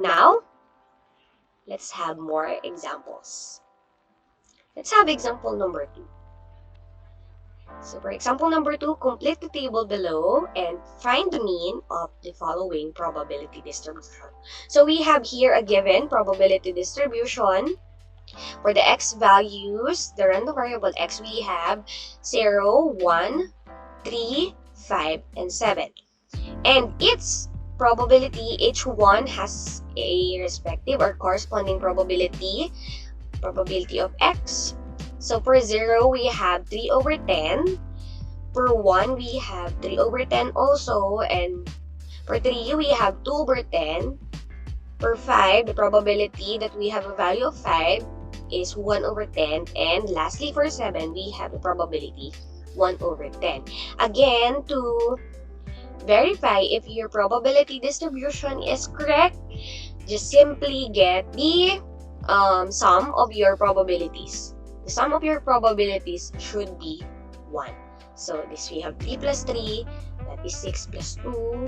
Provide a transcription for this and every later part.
Now, let's have more examples. Let's have example number 2. So for example number 2, complete the table below and find the mean of the following probability distribution. So we have here a given probability distribution. For the x values, the random variable x, we have 0, 1, 3, 5, and 7. And its probability, each one has a respective or corresponding probability of x. So for 0, we have 3 over 10. For 1, we have 3 over 10 also. And for 3, we have 2 over 10. For 5, the probability that we have a value of 5 is 1 over 10. And lastly, for 7, we have a probability 1 over 10. Again, to verify if your probability distribution is correct, just simply get the sum of your probabilities. The sum of your probabilities should be 1. So this we have 3 plus 3, that is 6 plus 2,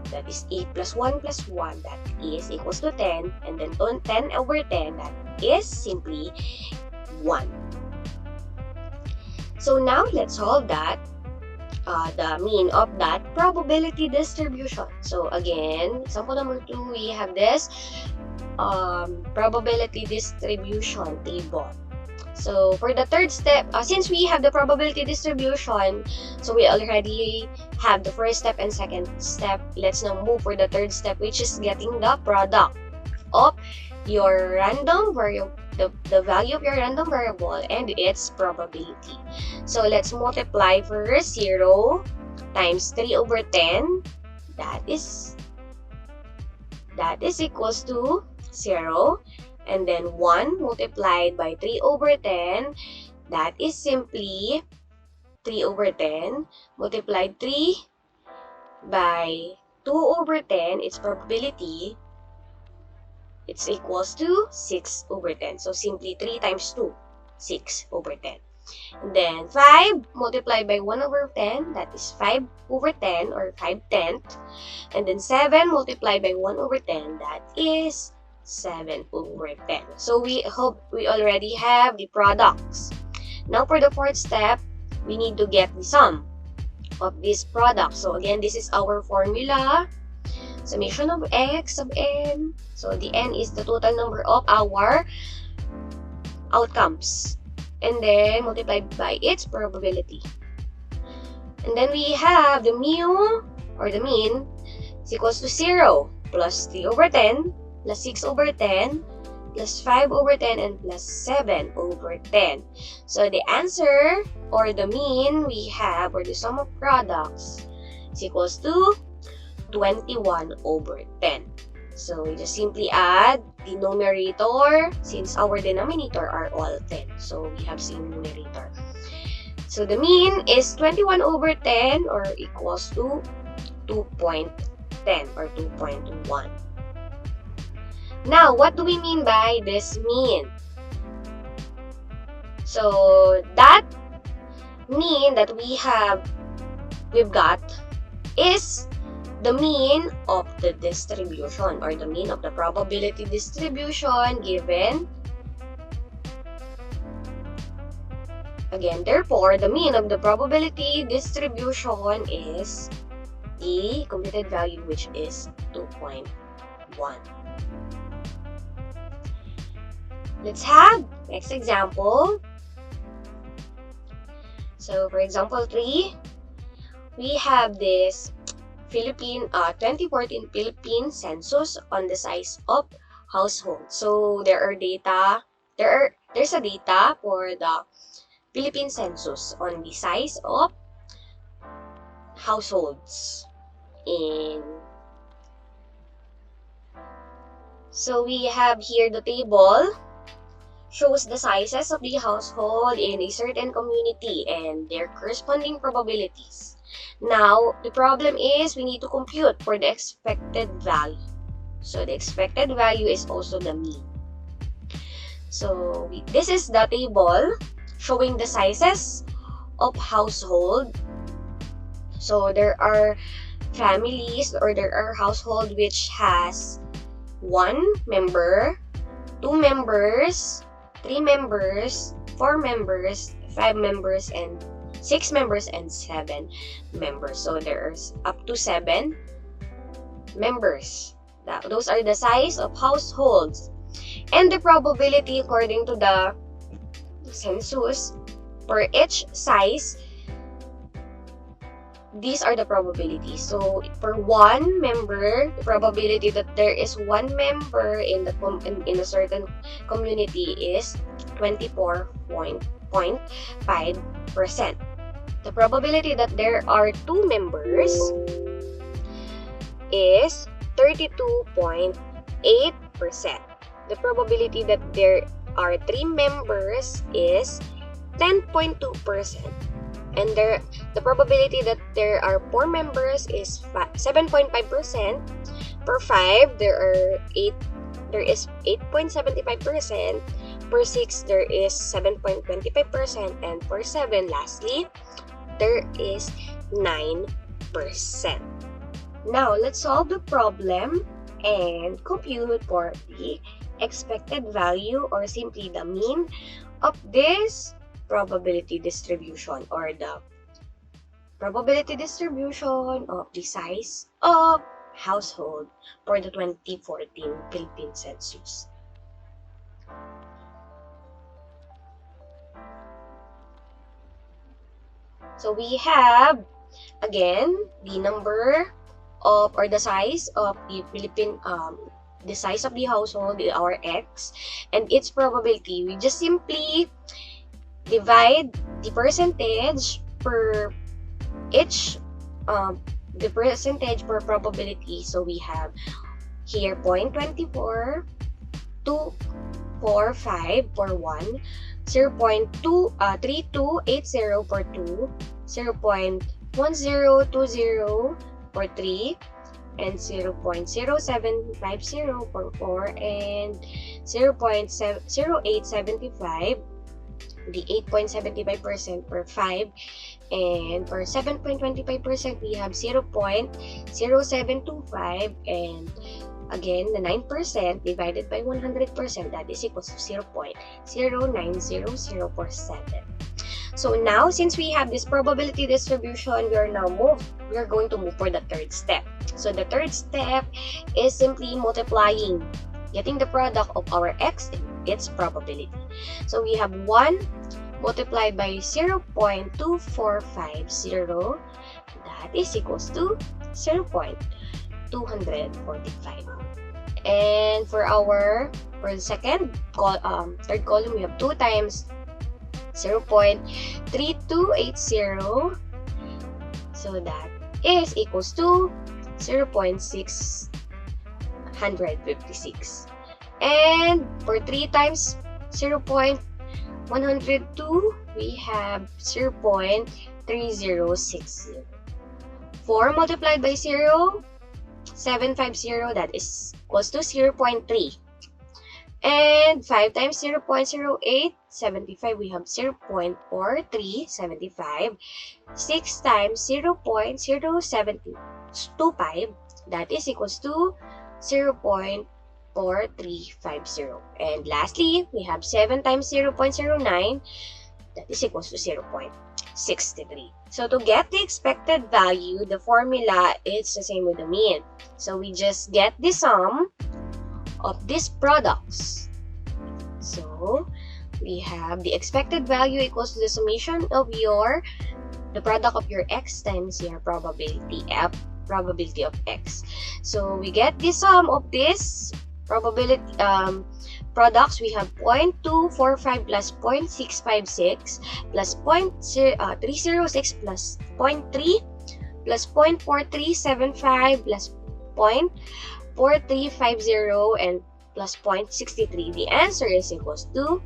that is 8 plus 1 plus 1, that is equals to 10, and then 10 over 10, that is simply 1. So now let's solve that, the mean of that probability distribution. So again, example number 2, we have this probability distribution table. So for the third step, since we have the probability distribution, so we already have the first step and second step. Let's now move for the third step, which is getting the product of your random variable, the value of your random variable and its probability. So let's multiply first 0 times 3 over 10. That is equals to 0. And then 1 multiplied by 3 over 10, that is simply 3 over 10 multiplied 3 by 2 over 10, its probability, it's equals to 6 over 10. So simply 3 times 2, 6 over 10. And then 5 multiplied by 1 over 10, that is 5 over 10 or 5/10. And then 7 multiplied by 1 over 10, that is 7 over 10. So we hope we already have the products. Now for the fourth step, we need to get the sum of this product. So again, this is our formula. Summation of x sub n. So the n is the total number of our outcomes. And then multiplied by its probability. And then we have the mu or the mean is equals to 0 plus 3 over 10 plus 6 over 10, plus 5 over 10, and plus 7 over 10. So the answer, or the mean we have, or the sum of products, is equals to 21 over 10. So we just simply add the numerator, since our denominator are all 10. So we have same numerator. So the mean is 21 over 10, or equals to 2.10 or 2.1. Now, what do we mean by this mean? So that mean that we've got is the mean of the distribution, or the mean of the probability distribution given. Again, therefore, the mean of the probability distribution is the computed value, which is 2.1. Let's have next example. So for example 3, we have this 2014 Philippine census on the size of household. So there's a data for the Philippine census on the size of households. So we have here the table shows the sizes of the household in a certain community and their corresponding probabilities. Now, the problem is we need to compute for the expected value. So the expected value is also the mean. So this is the table showing the sizes of household. So there are families, or there are household which has 1 member, 2 members, 3 members, 4 members, 5 members, and 6 members, and 7 members. So there's up to 7 members. Those are the size of households. And the probability according to the census for each size, these are the probabilities. So for 1 member, the probability that there is 1 member in a certain community is 24.5%. The probability that there are 2 members is 32.8%. The probability that there are 3 members is 10.2%. And the probability that there are 4 members is 7.5%. Per 5, there is 8.75%. Per 6, there is 7.25%. And per 7, lastly, there is 9%. Now, let's solve the problem and compute for the expected value, or simply the mean, of this probability distribution, or the probability distribution of the size of household for the 2014 Philippine Census. So we have, again, the number of, or the size of the Philippine, the size of the household, our X, and its probability. We just simply divide the percentage per each, the percentage per probability. So we have here 0.24, 245 for 1, 0.3280 for 2, 0.1020 for 3, and 0.0750 for 4, and 0.0875, the 8.75% per 5, and for 7.25% we have 0.0725, and again the 9% divided by 100%, that is equals to 0.090047. So now, since we have this probability distribution, we are going to move for the third step. So the third step is simply multiplying, getting the product of our X and its probability. So we have 1 multiplied by 0.2450, that is equals to 0.245. And for the second third column, we have 2 times 0.3280, so that is equals to 0.656. And for 3 times 0.102, we have 0.3060. 4 multiplied by 0.750, that is equals to 0.3. And 5 times 0.0875, we have 0.4375. 6 times 0.0725, that is equals to 0.4350. And lastly, we have 7 times 0.09, that is equals to 0.63. So to get the expected value, the formula is the same with the mean. So we just get the sum of these products. So we have the expected value equals to the summation of the product of your X times your probability of X. So we get the sum of this probability products. We have 0.245 plus 0.656 plus 0.306 plus 0.3 plus 0.4375 plus 0.4350 and plus 0.63. The answer is equals to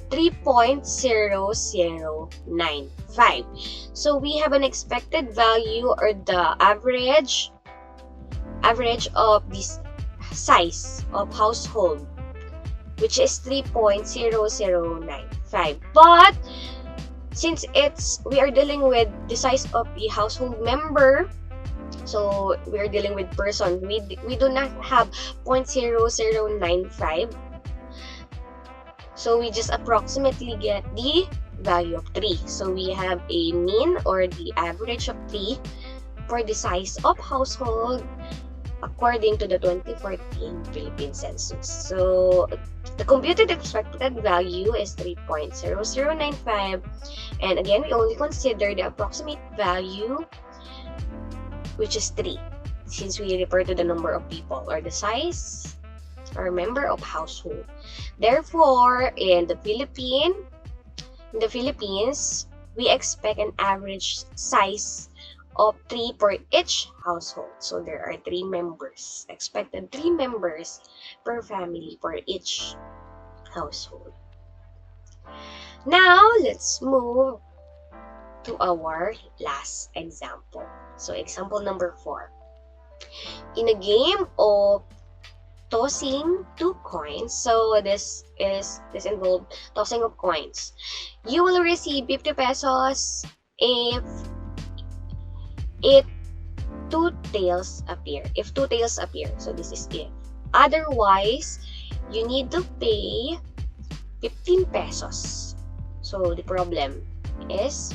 3.0095. So we have an expected value, or the average of this size of household, which is 3.0095. But since we are dealing with the size of the household member, So we're dealing with person. We do not have 0.0095. So we just approximately get the value of 3. So we have a mean or the average of 3 for the size of household according to the 2014 Philippine Census. So the computed expected value is 3.0095, and again, we only consider the approximate value, which is 3, since we refer to the number of people or the size or member of household. Therefore, in the Philippines, we expect an average size of 3 per each household. So there are 3 members, expected 3 members per family for each household. Now, let's move to our last example. So example number 4. In a game of tossing 2 coins, so this involves tossing of coins, you will receive 50 pesos if two tails appear. So this is if. Otherwise, you need to pay 15 pesos. So the problem is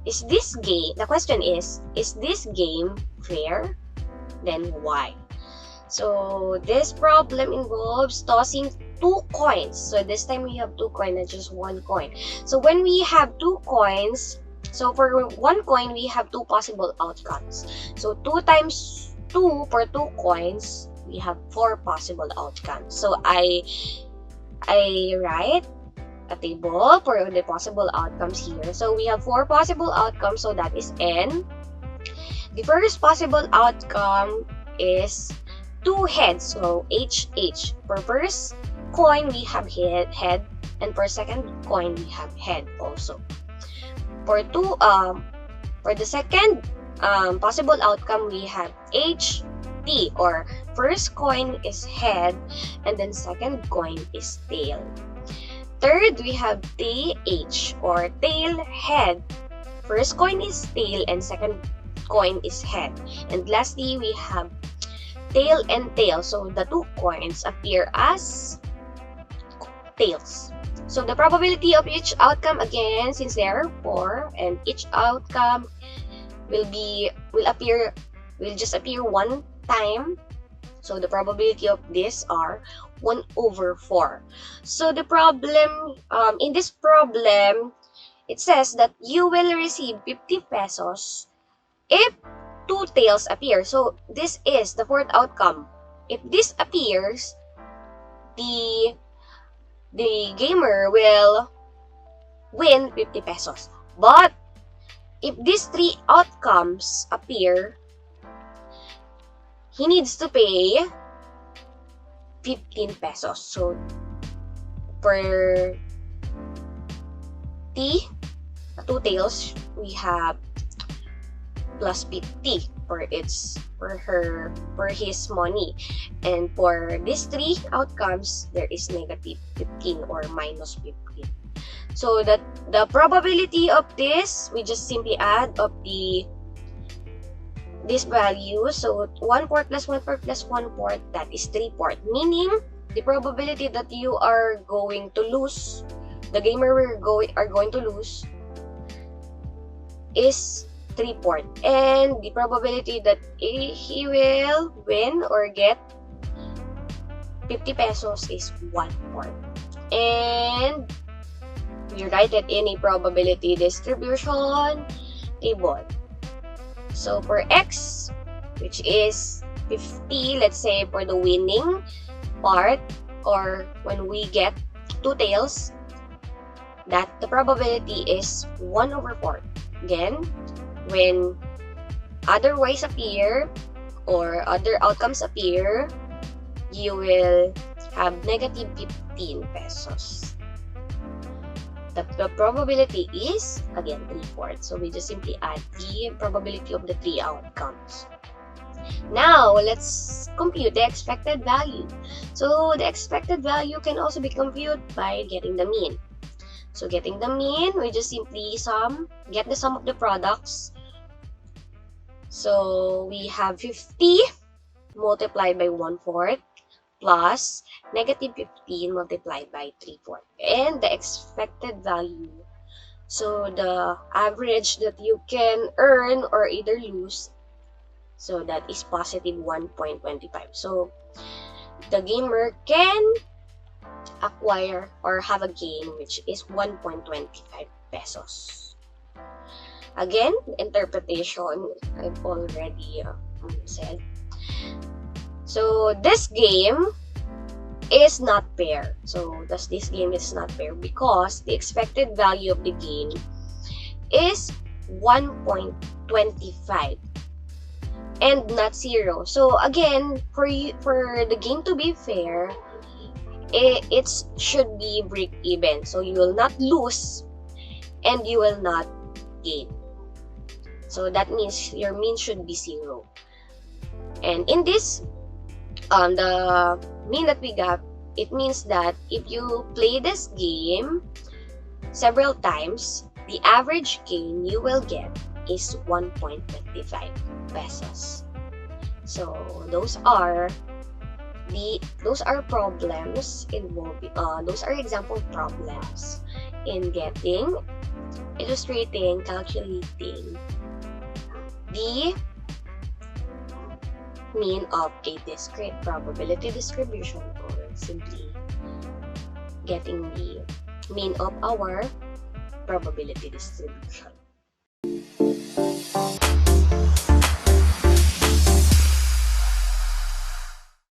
this game, the question is this game fair? Then why? So this problem involves tossing 2 coins. So this time we have 2 coins, not just 1 coin. So when we have 2 coins, so for 1 coin, we have 2 possible outcomes. So 2 times 2 for 2 coins, we have 4 possible outcomes. So I write a table for the possible outcomes here. So we have 4 possible outcomes, so that is n. The first possible outcome is 2 heads, so HH. For first coin, we have head, and for second coin, we have head also. For the second possible outcome, we have HT, or first coin is head, and then second coin is tail. Third, we have TH, or tail head. First coin is tail, and second coin is head. And lastly, we have tail and tail. So the 2 coins appear as tails. So the probability of each outcome, again, since there are 4, and each outcome will just appear 1 time. So the probability of this are 1/4. So the problem, in this problem, it says that you will receive 50 pesos if 2 tails appear. So this is the 4th outcome. If this appears, the gamer will win 50 pesos. But if these 3 outcomes appear, he needs to pay 15 pesos. So for T, 2 tails, we have plus 50 for his money, and for these 3 outcomes, there is negative 15 or minus 15. So that the probability of this, we just simply add up this value. So 1/4 plus 1/4 plus 1/4, that is 3/4, meaning the probability that you are going to lose, the gamer are going to lose, is 3/4, and the probability that he will win or get 50 pesos is 1/4. And we write it in a probability distribution table. So for X, which is 50, let's say for the winning part, or when we get 2 tails, that the probability is 1/4. Again, when otherwise appear or other outcomes appear, you will have negative 15 pesos. The probability is, again, 3/4. So we just simply add the probability of the 3 outcomes. Now, let's compute the expected value. So the expected value can also be computed by getting the mean. So getting the mean, we just simply get the sum of the products So we have 50 multiplied by 1/4 plus negative 15 multiplied by 3/4. And the expected value, so the average that you can earn or either lose, so that is positive 1.25. So the gamer can acquire or have a gain which is 1.25 pesos. Again, interpretation I've already said. So this game is not fair. So this game is not fair because the expected value of the gain is 1.25 and not 0. So again, for the game to be fair, it should be break even. So you will not lose and you will not gain. So that means your mean should be 0. And in this, the mean that we got, it means that if you play this game several times, the average gain you will get is 1.25 pesos. So those are problems involving those are example problems in getting, illustrating, calculating the mean of a discrete probability distribution, or simply getting the mean of our probability distribution.